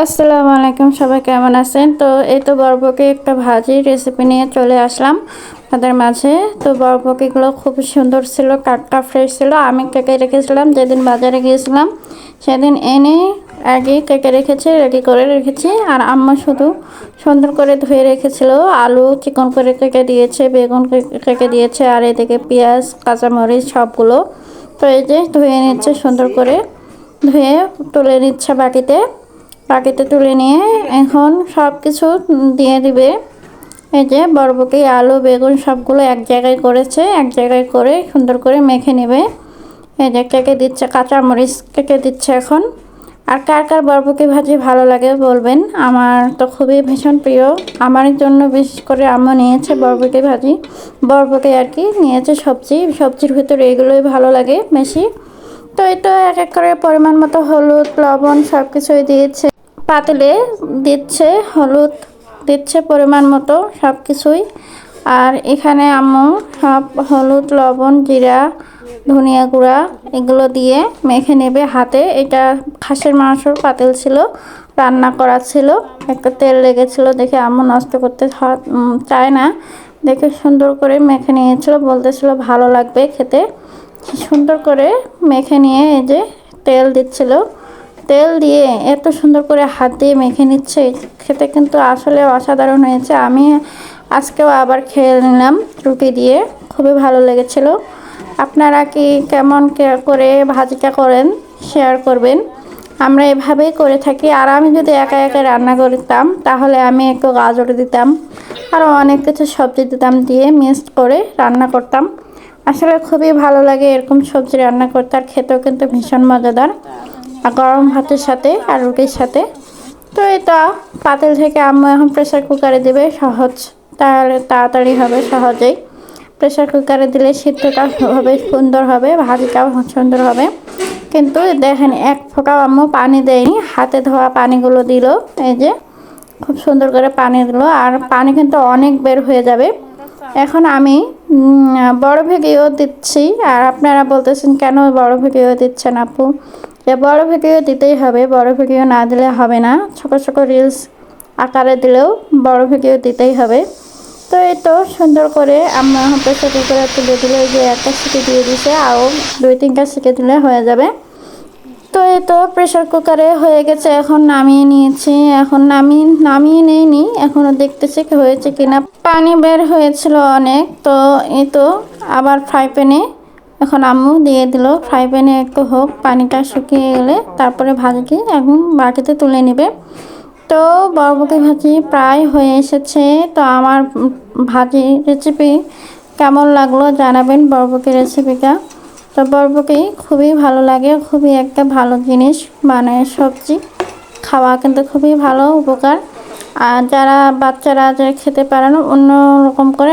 আসসালামু আলাইকুম, সবাই কেমন আছেন? তো এই তো বরবটি একটা ভাজির রেসিপি নিয়ে চলে আসলাম তাদের মাঝে। তো বরবটিগুলো খুব সুন্দর ছিল, টাটকা ফ্রেশ ছিল। আমি কেটে রেখেছিলাম যেদিন বাজারে গিয়েছিলাম, সেদিন এনে আগে কেটে রেখেছি, রেডি করে রেখেছি। আর আম্মা শুধু সুন্দর করে ধুয়ে রেখেছিল, আলু চিকন করে কেটে দিয়েছে, বেগুন কেটে দিয়েছে, আর এদিকে পেঁয়াজ কাঁচামরিচ সবগুলো। তো এই যে ধুয়ে নিচ্ছে সুন্দর করে, ধুয়ে তুলে নিচ্ছে বাটিতে তুলে নিয়ে এখন সব কিছু দিয়ে দিবে। এই যে বরবটি আলু বেগুন সবগুলো এক জায়গায় করেছে, এক জায়গায় করে সুন্দর করে মেখে নেবে। এই যে কেটে দিচ্ছে, কাঁচামরিচ কেটে দিচ্ছে এখন। আর কার কার বরবটি ভাজি ভালো লাগে বলবেন, আমার তো খুবই ভীষণ প্রিয়। আমার জন্য বিশেষ করে আম্মু নিয়েছে বরবটি ভাজি, বরবটি আর কি নিয়েছে সবজির ভিতরে এগুলোই ভালো লাগে বেশি। তো এটা এক এক করে পরিমাণ মতো হলুদ লবণ সব কিছুই দিয়েছে, পাতিলে দিচ্ছে, হলুদ দিচ্ছে পরিমাণ মতো সব কিছুই। আর এখানে আম্মু সব হলুদ লবণ জিরা ধনিয়া গুঁড়া এগুলো দিয়ে মেখে নেবে হাতে। এটা খাসির মাংসর পাতিল ছিল, রান্না করা ছিল, একটা তেল লেগেছিল দেখে আম্মু নষ্ট করতে চায় না, দেখে সুন্দর করে মেখে নিয়েছিল, বলতেছিল ভালো লাগবে খেতে। সুন্দর করে মেখে নিয়ে এই যে তেল দিচ্ছিল, তেল দিয়ে এত সুন্দর করে হাত দিয়ে মেখে নিচ্ছে, খেতে কিন্তু আসলে অসাধারণ হয়েছে। আমি আজকেও আবার খেয়ে নিলাম রুটি দিয়ে, খুবই ভালো লেগেছিল। আপনারা কি কেমন করে ভাজিটা করেন শেয়ার করবেন। আমরা এভাবেই করে থাকি। আর আমি যদি একা একা রান্না করতাম তাহলে আমি একটু গাজর দিতাম, আরও অনেক কিছু সবজি দিতাম, দিয়ে মিক্সড করে রান্না করতাম। আসলে খুবই ভালো লাগে এরকম সবজি রান্না করতে, আর খেতেও কিন্তু ভীষণ মজাদার, আর গরম ভাতের সাথে আর রুটির সাথে। তো এটা পাতিল থেকে আম্মু এখন প্রেসার কুকারে দেবে, সহজ, তাহলে তাড়াতাড়ি হবে সহজেই। প্রেসার কুকারে দিলে সিদ্ধটা হবে সুন্দর হবে, ভাজিটাও সুন্দর হবে। কিন্তু দেখেন এক ফোঁটাও আম্মু পানি দেয়নি, হাতে ধোয়া পানিগুলো দিল, এই যে খুব সুন্দর করে পানি দিল, আর পানি কিন্তু অনেক বের হয়ে যাবে। এখন আমি বড় ভিডিও দিচ্ছি, আর আপনারা বলতেছেন কেন বড় ভিডিও দিচ্ছেন আপু? যে বড় ভিডিও দিতেই হবে, বড় ভিডিও না দিলে হবে না, ছোট ছোট রিলস আকারে দিলেও বড় ভিডিও দিতেই হবে। তো এই তো সুন্দর করে আমরা প্রেসার কুকারে তুলে দিলে, যে একটা সিটি দিয়ে দিছে, আরও 2-3টা সিটি দিলে হয়ে যাবে। তো এই তো প্রেসার কুকারে হয়ে গেছে, এখন নামিয়ে নিয়েছি। এখন নামিয়ে নেইনি, এখনও দেখতেছি হয়েছে কিনা, পানি বের হয়েছিল অনেক। তো এই তো আবার ফ্রাই প্যানে এখন আম্মু দিয়ে দিল, ফ্রাই প্যানে একটু হোক, পানিটা শুকিয়ে গেলে তারপরে ভাজিটি এখন বাটিতে তুলে নেবে। তো বরবটি ভাজি প্রায় হয়ে এসেছে। তো আমার ভাজি রেসিপি কেমন লাগলো জানাবেন, বরবটি রেসিপিটা। তো বরবটি খুবই ভালো লাগে, খুবই একটা ভালো জিনিস, মানে সবজি খাওয়া কিন্তু খুবই ভালো উপকার। আর যারা বাচ্চারা যে খেতে পারে না অন্য রকম করে